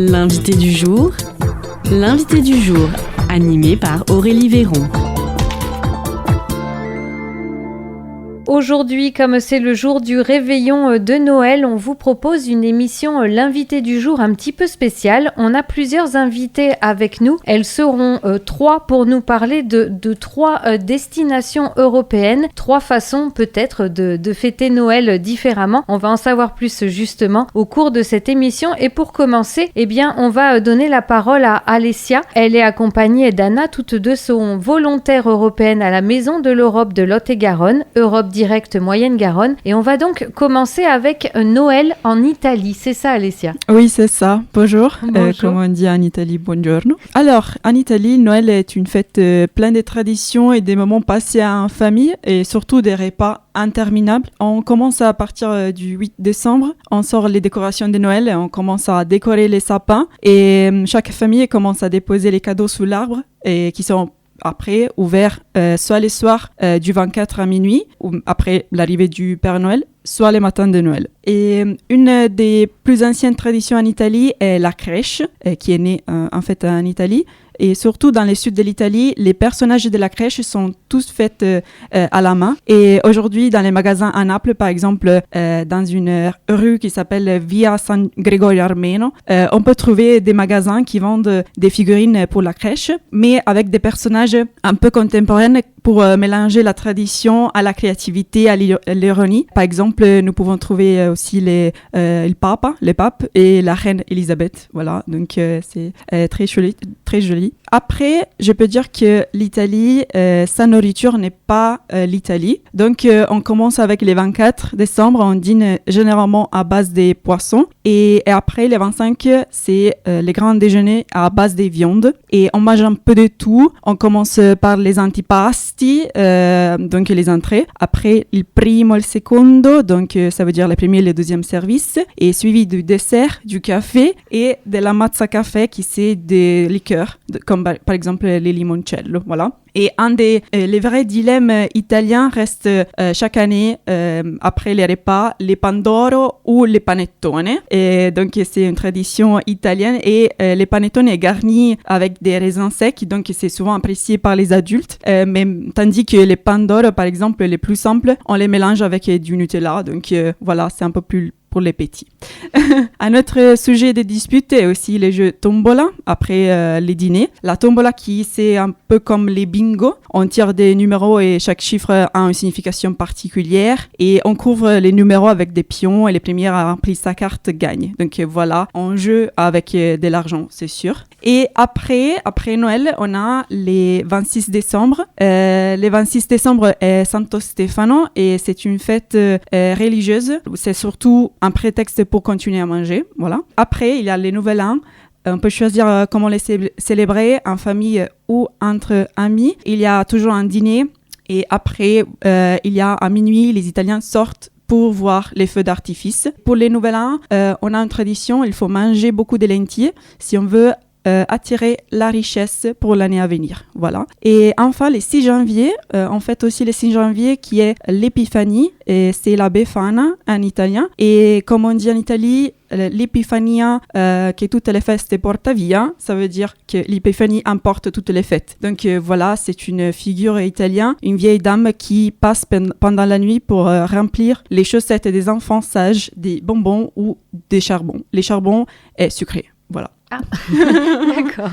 L'invité du jour, animé par Aurélie Véron. Aujourd'hui, comme c'est le jour du réveillon de Noël, on vous propose une émission L'invité du jour un petit peu spéciale. On a plusieurs invités avec nous. Elles seront trois pour nous parler de trois destinations européennes, trois façons peut-être de fêter Noël différemment. On va en savoir plus justement au cours de cette émission. Et pour commencer, on va donner la parole à Alessia. Elle est accompagnée d'Anna. Toutes deux sont volontaires européennes à la Maison de l'Europe de Lot-et-Garonne, Europe Direct Moyenne-Garonne. Et on va donc commencer avec Noël en Italie. C'est ça, Alessia? Oui, c'est ça. Bonjour. Comme on dit en Italie, buongiorno. Alors, en Italie, Noël est une fête pleine de traditions et des moments passés en famille et surtout des repas interminables. On commence à partir du 8 décembre. On sort les décorations de Noël et on commence à décorer les sapins. Et chaque famille commence à déposer les cadeaux sous l'arbre et qui sont après ouvert soit les soirs du 24 à minuit, ou après l'arrivée du Père Noël, soit les matins de Noël. Et une des plus anciennes traditions en Italie est la crèche, qui est née en fait en Italie. Et surtout dans le sud de l'Italie, les personnages de la crèche sont tous faits à la main. Et aujourd'hui, dans les magasins à Naples, par exemple, dans une rue qui s'appelle Via San Gregorio Armeno, on peut trouver des magasins qui vendent des figurines pour la crèche, mais avec des personnages un peu contemporains pour mélanger la tradition à la créativité, à l'ironie. Par exemple, nous pouvons trouver aussi le pape et la reine Elisabeth. Voilà, donc c'est très joli, très joli. Après, je peux dire que l'Italie, sa nourriture n'est pas l'Italie. Donc, on commence avec les 24 décembre, on dîne généralement à base des poissons. Et après, les 25, c'est les grands déjeuners à base des viandes. Et on mange un peu de tout. On commence par les antipasti, donc les entrées. Après, il primo, il secondo, donc ça veut dire le premier et le deuxième service. Et suivi du dessert, du café et de la mazza café qui c'est des liqueurs, comme par exemple les limoncello, voilà. Et un des les vrais dilemmes italiens reste chaque année, après les repas, les pandoro ou les panettone. Et donc, c'est une tradition italienne. Et les panettone est garni avec des raisins secs, donc c'est souvent apprécié par les adultes. Mais tandis que les pandoro, par exemple, les plus simples, on les mélange avec du Nutella. Donc, voilà, c'est un peu plus pour les petits. Un autre sujet de dispute est aussi les jeux tombola après les dîners. La tombola qui c'est un peu comme les bingo. On tire des numéros et chaque chiffre a une signification particulière et on couvre les numéros avec des pions et les premières à remplir sa carte gagnent. Donc voilà, on joue avec de l'argent, c'est sûr. Et après Noël, on a les 26 décembre. Les 26 décembre est Santo Stefano et c'est une fête religieuse. C'est surtout un prétexte pour continuer à manger, voilà. Après, il y a les Nouvel An. On peut choisir comment les célébrer en famille ou entre amis. Il y a toujours un dîner et après, il y a à minuit, les Italiens sortent pour voir les feux d'artifice. Pour les Nouvel An, on a une tradition, il faut manger beaucoup de lentilles si on veut attirer la richesse pour l'année à venir. Voilà. Et enfin, le 6 janvier, on fête aussi le 6 janvier qui est l'Epifanie, et c'est la Befana en italien. Et comme on dit en Italie, l'Epifania, que toutes les fêtes porta via, ça veut dire que l'Épifanie emporte toutes les fêtes. Donc voilà, c'est une figure italienne, une vieille dame qui passe pendant la nuit pour remplir les chaussettes des enfants sages, des bonbons ou des charbons. Les charbons est sucré. Voilà. Ah, d'accord.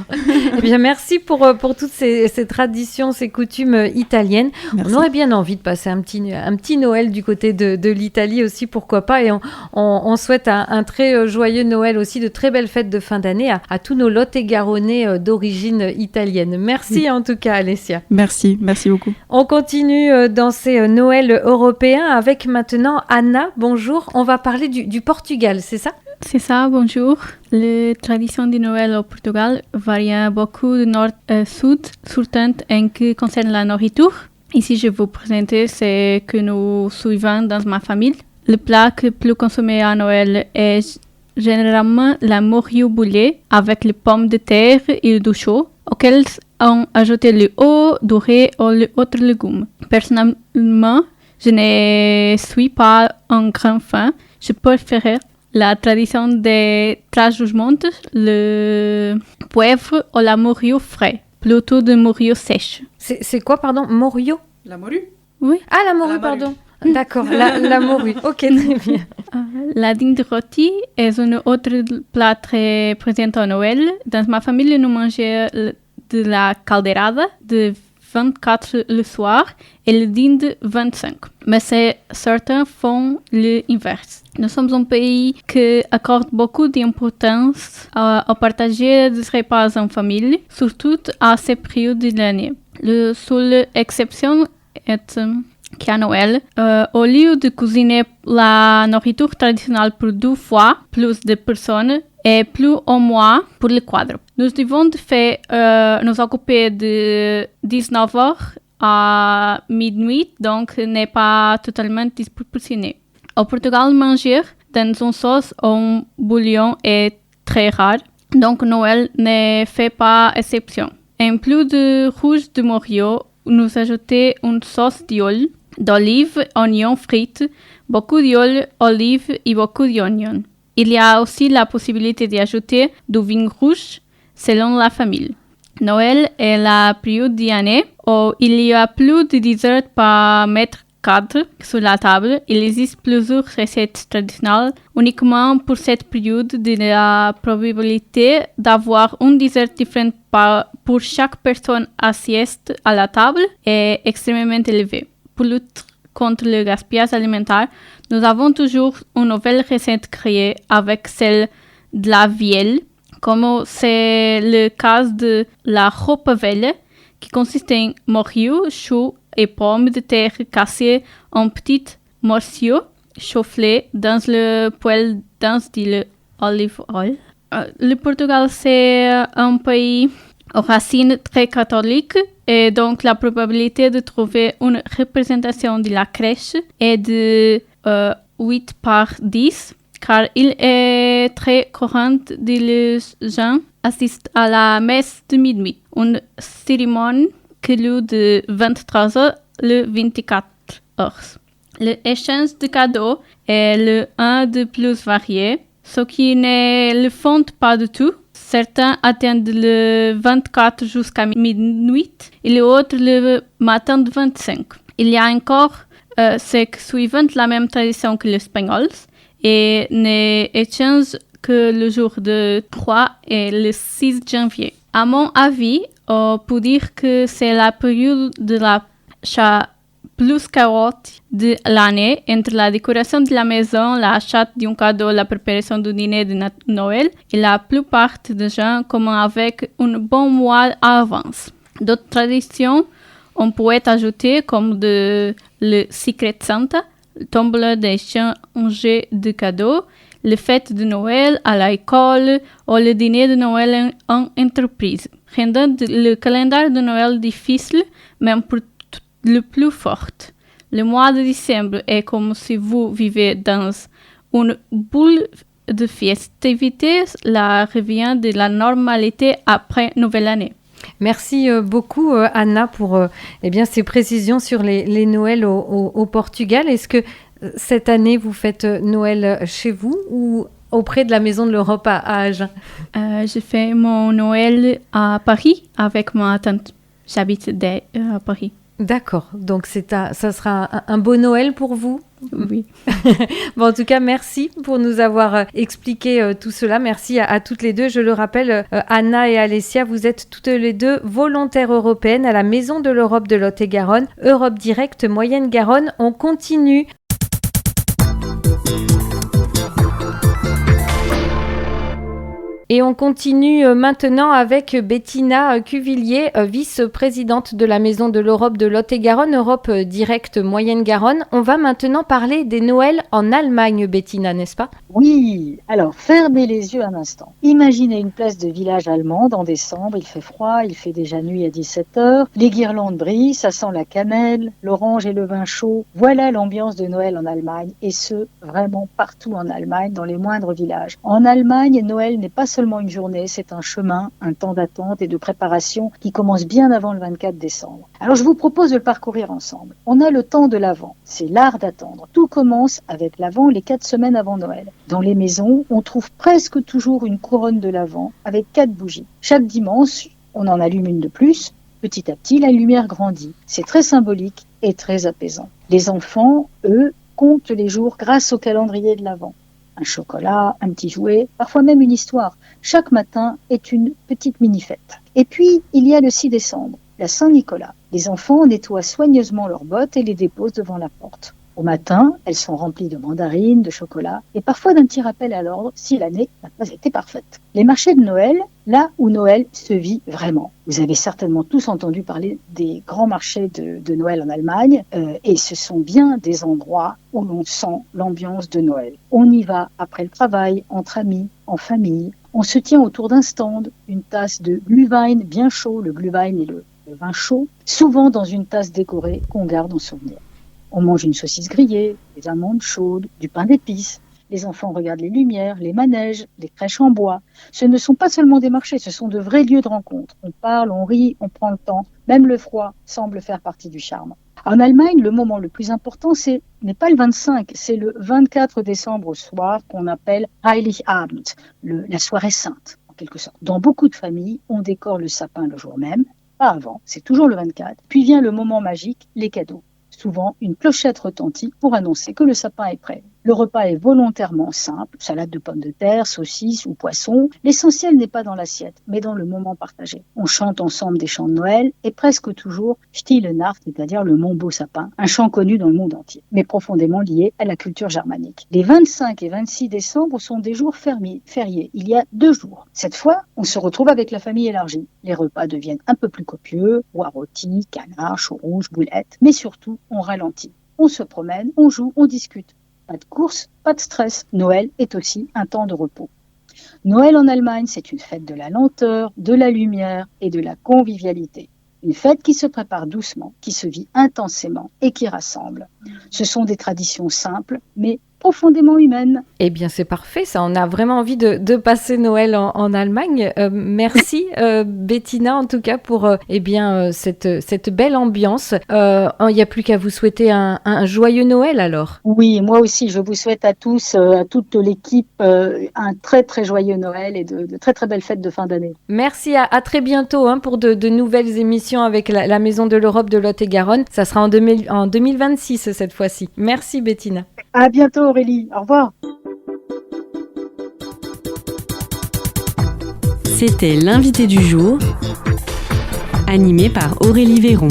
Eh bien, merci pour toutes ces traditions, ces coutumes italiennes. Merci. On aurait bien envie de passer un petit Noël du côté de l'Italie aussi, pourquoi pas. Et on souhaite un très joyeux Noël aussi, de très belles fêtes de fin d'année à tous nos Lot-et-Garonnais d'origine italienne. Merci en tout cas, Alessia. Merci beaucoup. On continue dans ces Noëls européens avec maintenant Anna. Bonjour, on va parler du Portugal, c'est ça ? C'est ça, bonjour. Les traditions de Noël au Portugal varient beaucoup de nord à sud, surtout en ce qui concerne la nourriture. Ici, je vais vous présenter ce que nous suivons dans ma famille. Le plat le plus consommé à Noël est généralement la morue boulée avec les pommes de terre et du chaud, auxquelles on ajoute le œuf doré ou les autres légumes. Personnellement, je ne suis pas un grand fan. Je préfère la tradition des trajougements, le poivre ou la morue frais, plutôt de morue sèche. C'est quoi, pardon? Morio? La morue? Oui. Ah, la morue, pardon. D'accord, la morue. Ok, très bien. La dinde rôtie est un autre plat très présent à Noël. Dans ma famille, nous mangeons de la calderada de 24 le soir et le dinde 25. Mais certains font l'inverse. Nous sommes un pays qui accorde beaucoup d'importance à partager des repas en famille, surtout à ces périodes de l'année. La seule exception est qu'à Noël, au lieu de cuisiner la nourriture traditionnelle pour 2 fois plus de personnes et plus au mois pour le quadre. Nous devons nous occuper de 19h à minuit, donc n'est pas totalement disproportionné. Au Portugal, manger dans une sauce ou un bouillon est très rare, donc Noël ne fait pas exception. En plus de rouge de Morio, nous ajoutons une sauce d'huile, d'olive, oignons frites, beaucoup d'huile, olive et beaucoup d'oignons. Il y a aussi la possibilité d'ajouter du vin rouge selon la famille. Noël est la période de l'année où il y a plus de desserts par mètre carré sur la table. Il existe plusieurs recettes traditionnelles uniquement pour cette période. La probabilité d'avoir un dessert différent pour chaque personne assise à la table est extrêmement élevée. Pour lutter contre le gaspillage alimentaire, nous avons toujours une nouvelle recette créée avec celle de la vielle, comme c'est le cas de la ropavelle, qui consiste en morue, choux et pommes de terre cassées en petits morceaux, chauffés dans le poêle dense de l'olive oil. Le Portugal, c'est un pays aux racines très catholiques et donc la probabilité de trouver une représentation de la crèche est de 8 par 10, car il est très courant de les gens assistent à la messe de minuit, une cérémonie qui dure de 23 heures le 24 heures. L'échange de cadeaux est le un de plus varié, ce qui ne le font pas du tout. Certains attendent le 24 jusqu'à minuit et les autres le matin du 25. Il y a encore ceux qui suivent la même tradition que les Espagnols et ne échangent que le jour de 3 et le 6 janvier. À mon avis, on peut dire que c'est la période de la plus chaotique de l'année entre la décoration de la maison, l'achat d'un cadeau, la préparation du dîner de Noël et la plupart des gens commencent avec un bon mois à avance. D'autres traditions, on peut ajouter comme le Secret Santa, le tombola d'échanger de cadeaux, les fêtes de Noël à l'école ou le dîner de Noël en entreprise, rendant le calendrier de Noël difficile même pour le plus fort. Le mois de décembre est comme si vous vivez dans une bulle de festivités. La revient de la normalité après Nouvelle Année. Merci beaucoup Anna pour ces précisions sur les Noëls au Portugal. Est-ce que cette année vous faites Noël chez vous ou auprès de la Maison de l'Europe à Agen? Je fais mon Noël à Paris avec ma tante. J'habite à Paris. D'accord, donc ça sera un beau Noël pour vous? Oui. Bon, en tout cas, merci pour nous avoir expliqué tout cela. Merci à toutes les deux. Je le rappelle, Anna et Alessia, vous êtes toutes les deux volontaires européennes à la Maison de l'Europe de Lot-et-Garonne, Europe Direct Moyenne-Garonne. On continue. Et on continue maintenant avec Bettina Cuvillier, vice-présidente de la Maison de l'Europe de Lot-et-Garonne, Europe Direct Moyenne-Garonne. On va maintenant parler des Noëls en Allemagne, Bettina, n'est-ce pas? Oui, alors fermez les yeux un instant. Imaginez une place de village allemande en décembre, il fait froid, il fait déjà nuit à 17h, les guirlandes brillent, ça sent la cannelle, l'orange et le vin chaud. Voilà l'ambiance de Noël en Allemagne, et ce, vraiment partout en Allemagne, dans les moindres villages. En Allemagne, Noël n'est pas seulement une journée, c'est un chemin, un temps d'attente et de préparation qui commence bien avant le 24 décembre. Alors je vous propose de le parcourir ensemble. On a le temps de l'Avent, c'est l'art d'attendre. Tout commence avec l'Avent les 4 semaines avant Noël. Dans les maisons, on trouve presque toujours une couronne de l'Avent avec 4 bougies. Chaque dimanche, on en allume une de plus. Petit à petit, la lumière grandit. C'est très symbolique et très apaisant. Les enfants, eux, comptent les jours grâce au calendrier de l'Avent. Un chocolat, un petit jouet, parfois même une histoire. Chaque matin est une petite mini-fête. Et puis, il y a le 6 décembre, la Saint-Nicolas. Les enfants nettoient soigneusement leurs bottes et les déposent devant la porte. Au matin, elles sont remplies de mandarines, de chocolat et parfois d'un petit rappel à l'ordre si l'année n'a pas été parfaite. Les marchés de Noël, là où Noël se vit vraiment. Vous avez certainement tous entendu parler des grands marchés de Noël en Allemagne et ce sont bien des endroits où l'on sent l'ambiance de Noël. On y va après le travail, entre amis, en famille. On se tient autour d'un stand, une tasse de Glühwein bien chaud, le Glühwein est le vin chaud, souvent dans une tasse décorée qu'on garde en souvenir. On mange une saucisse grillée, des amandes chaudes, du pain d'épices. Les enfants regardent les lumières, les manèges, les crèches en bois. Ce ne sont pas seulement des marchés, ce sont de vrais lieux de rencontre. On parle, on rit, on prend le temps. Même le froid semble faire partie du charme. En Allemagne, le moment le plus important, n'est pas le 25, c'est le 24 décembre au soir qu'on appelle Heiligabend, la soirée sainte, en quelque sorte. Dans beaucoup de familles, on décore le sapin le jour même, pas avant, c'est toujours le 24. Puis vient le moment magique, les cadeaux. Souvent, une clochette retentit pour annoncer que le sapin est prêt. Le repas est volontairement simple, salade de pommes de terre, saucisses ou poisson. L'essentiel n'est pas dans l'assiette, mais dans le moment partagé. On chante ensemble des chants de Noël et presque toujours Stille Nacht, c'est-à-dire le Mon beau sapin, un chant connu dans le monde entier, mais profondément lié à la culture germanique. Les 25 et 26 décembre sont des jours fériés. Il y a 2 jours. Cette fois, on se retrouve avec la famille élargie. Les repas deviennent un peu plus copieux, pois rôtis, canards, choux rouges, boulettes, mais surtout, on ralentit. On se promène, on joue, on discute. Pas de course, pas de stress. Noël est aussi un temps de repos. Noël en Allemagne, c'est une fête de la lenteur, de la lumière et de la convivialité. Une fête qui se prépare doucement, qui se vit intensément et qui rassemble. Ce sont des traditions simples, mais profondément humaine. Eh bien, c'est parfait, ça. On a vraiment envie de passer Noël en Allemagne. Merci, Bettina, en tout cas, pour cette belle ambiance. Il n'y a plus qu'à vous souhaiter un joyeux Noël, alors. Oui, moi aussi, je vous souhaite à tous, à toute l'équipe, un très, très joyeux Noël et de très, très belles fêtes de fin d'année. Merci, à très bientôt pour de nouvelles émissions avec la Maison de l'Europe de Lot-et-Garonne. Ça sera en 2026 cette fois-ci. Merci, Bettina. À bientôt, Aurélie. Au revoir. C'était l'invité du jour, animé par Aurélie Véron.